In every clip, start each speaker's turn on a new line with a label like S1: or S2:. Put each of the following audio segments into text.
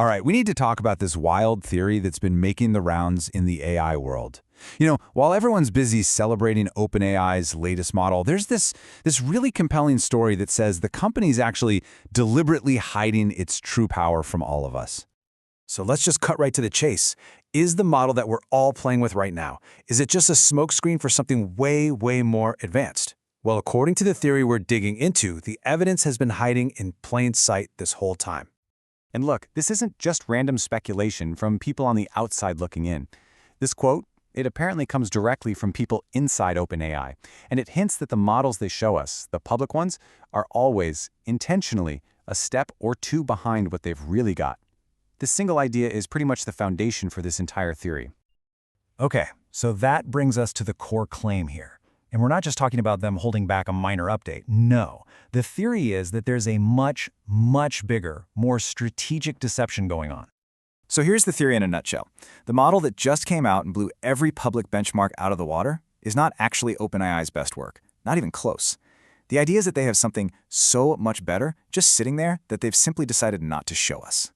S1: All right, we need to talk about this wild theory that's been making the rounds in the AI world. While everyone's busy celebrating OpenAI's latest model, there's this really compelling story that says the company's actually deliberately hiding its true power from all of us.
S2: So let's just cut right to the chase. Is the model that we're all playing with right now, is it just a smokescreen for something way, way more advanced? Well, according to the theory we're digging into, the evidence has been hiding in plain sight this whole time.
S3: And look, this isn't just random speculation from people on the outside looking in. This quote, it apparently comes directly from people inside OpenAI, and it hints that the models they show us, the public ones, are always, intentionally, a step or two behind what they've really got. This single idea is pretty much the foundation for this entire theory.
S4: Okay, so that brings us to the core claim here. And we're not just talking about them holding back a minor update. No, the theory is that there's a much, much bigger, more strategic deception going on.
S5: So here's the theory in a nutshell. The model that just came out and blew every public benchmark out of the water is not actually OpenAI's best work, not even close. The idea is that they have something so much better just sitting there that they've simply decided not to show us.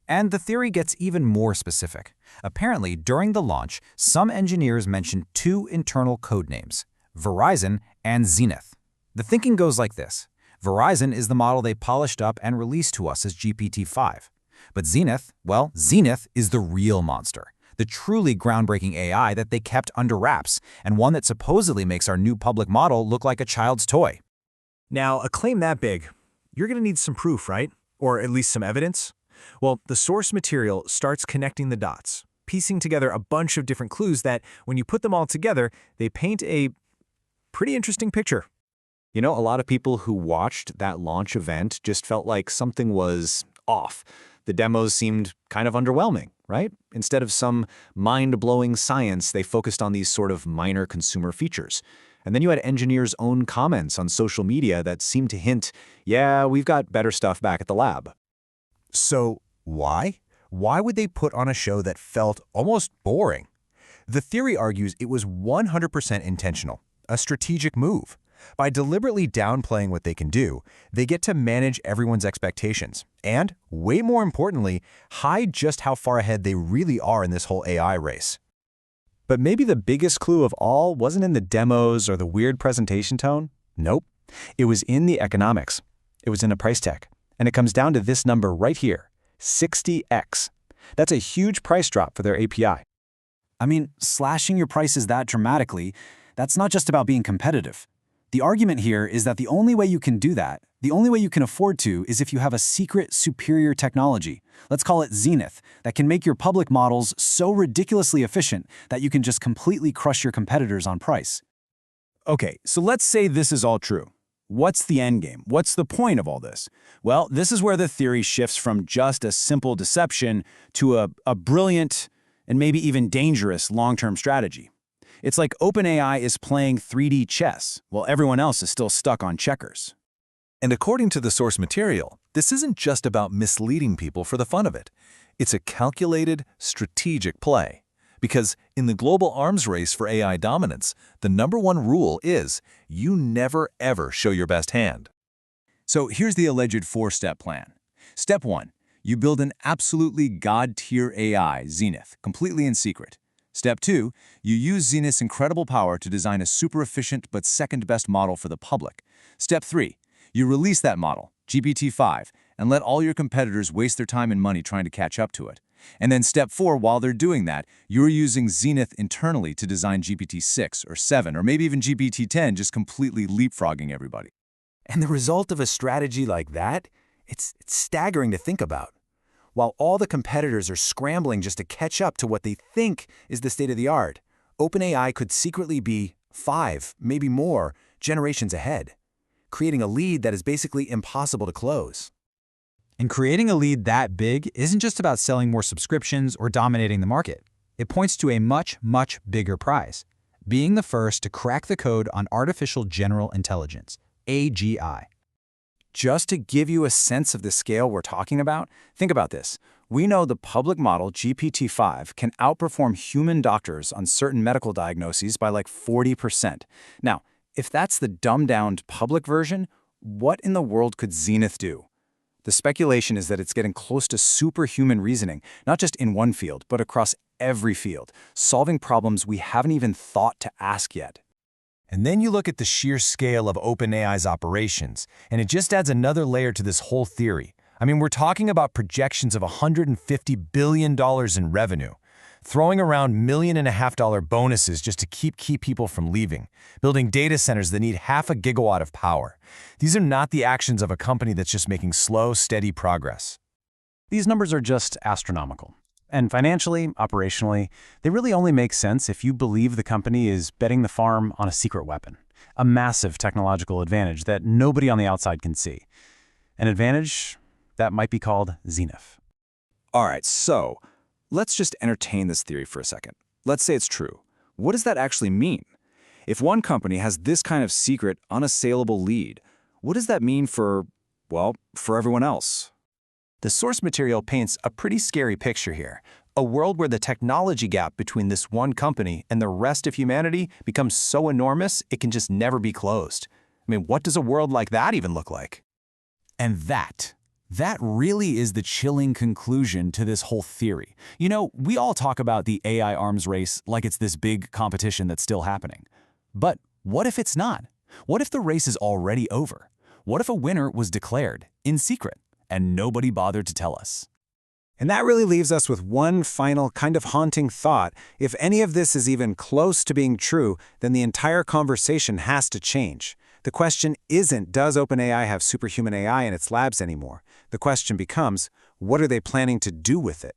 S6: And the theory gets even more specific. Apparently, during the launch, some engineers mentioned two internal code names, Verizon and Zenith. The thinking goes like this. Verizon is the model they polished up and released to us as GPT-5. But Zenith, well, Zenith is the real monster, the truly groundbreaking AI that they kept under wraps, and one that supposedly makes our new public model look like a child's toy.
S2: Now, a claim that big, you're going to need some proof, right? Or at least some evidence? Well, the source material starts connecting the dots, piecing together a bunch of different clues that, when you put them all together, they paint a pretty interesting picture.
S3: A lot of people who watched that launch event just felt like something was off. The demos seemed kind of underwhelming, right? Instead of some mind-blowing science, they focused on these sort of minor consumer features. And then you had engineers' own comments on social media that seemed to hint, yeah, we've got better stuff back at the lab.
S1: So why? Why would they put on a show that felt almost boring? The theory argues it was 100% intentional, a strategic move. By deliberately downplaying what they can do, they get to manage everyone's expectations and, way more importantly, hide just how far ahead they really are in this whole AI race.
S3: But maybe the biggest clue of all wasn't in the demos or the weird presentation tone. Nope. It was in the economics. It was in a price tag. And it comes down to this number right here, 60x. That's a huge price drop for their API.
S7: I mean, slashing your prices that dramatically, that's not just about being competitive. The argument here is that the only way you can do that, the only way you can afford to, is if you have a secret, superior technology, let's call it Zenith, that can make your public models so ridiculously efficient that you can just completely crush your competitors on price.
S2: Okay, so let's say this is all true. What's the endgame? What's the point of all this? Well, this is where the theory shifts from just a simple deception to a brilliant and maybe even dangerous long-term strategy. It's like OpenAI is playing 3D chess, while everyone else is still stuck on checkers.
S8: And according to the source material, this isn't just about misleading people for the fun of it. It's a calculated, strategic play. Because in the global arms race for AI dominance, the #1 rule is you never ever show your best hand.
S2: So here's the alleged 4-step plan. Step 1, you build an absolutely god-tier AI, Zenith, completely in secret. Step 2, you use Zenith's incredible power to design a super efficient but second-best model for the public. Step 3, you release that model, GPT-5, and let all your competitors waste their time and money trying to catch up to it. And then Step 4, while they're doing that, you're using Zenith internally to design GPT-6 or 7 or maybe even GPT-10, just completely leapfrogging everybody.
S7: And the result of a strategy like that, it's staggering to think about. While all the competitors are scrambling just to catch up to what they think is the state of the art, OpenAI could secretly be 5, maybe more, generations ahead, creating a lead that is basically impossible to close.
S6: And creating a lead that big isn't just about selling more subscriptions or dominating the market. It points to a much, much bigger prize, being the first to crack the code on artificial general intelligence, AGI.
S5: Just to give you a sense of the scale we're talking about, think about this. We know the public model GPT-5 can outperform human doctors on certain medical diagnoses by like 40%. Now, if that's the dumbed-down public version, what in the world could Zenith do? The speculation is that it's getting close to superhuman reasoning, not just in one field, but across every field, solving problems we haven't even thought to ask yet.
S1: And then you look at the sheer scale of OpenAI's operations, and it just adds another layer to this whole theory. I mean, we're talking about projections of $150 billion in revenue, throwing around $1.5 million bonuses just to keep key people from leaving, building data centers that need half a gigawatt of power. These are not the actions of a company that's just making slow, steady progress.
S4: These numbers are just astronomical. And financially, operationally, they really only make sense if you believe the company is betting the farm on a secret weapon, a massive technological advantage that nobody on the outside can see. An advantage that might be called Zenith.
S5: All right, so let's just entertain this theory for a second. Let's say it's true. What does that actually mean? If one company has this kind of secret, unassailable lead, what does that mean for, well, for everyone else?
S1: The source material paints a pretty scary picture here. A world where the technology gap between this one company and the rest of humanity becomes so enormous it can just never be closed. I mean, what does a world like that even look like?
S2: And that really is the chilling conclusion to this whole theory. You know, we all talk about the AI arms race like it's this big competition that's still happening. But what if it's not? What if the race is already over? What if a winner was declared in secret and nobody bothered to tell us?
S6: And that really leaves us with one final kind of haunting thought. If any of this is even close to being true, then the entire conversation has to change. The question isn't, does OpenAI have superhuman AI in its labs anymore? The question becomes, what are they planning to do with it?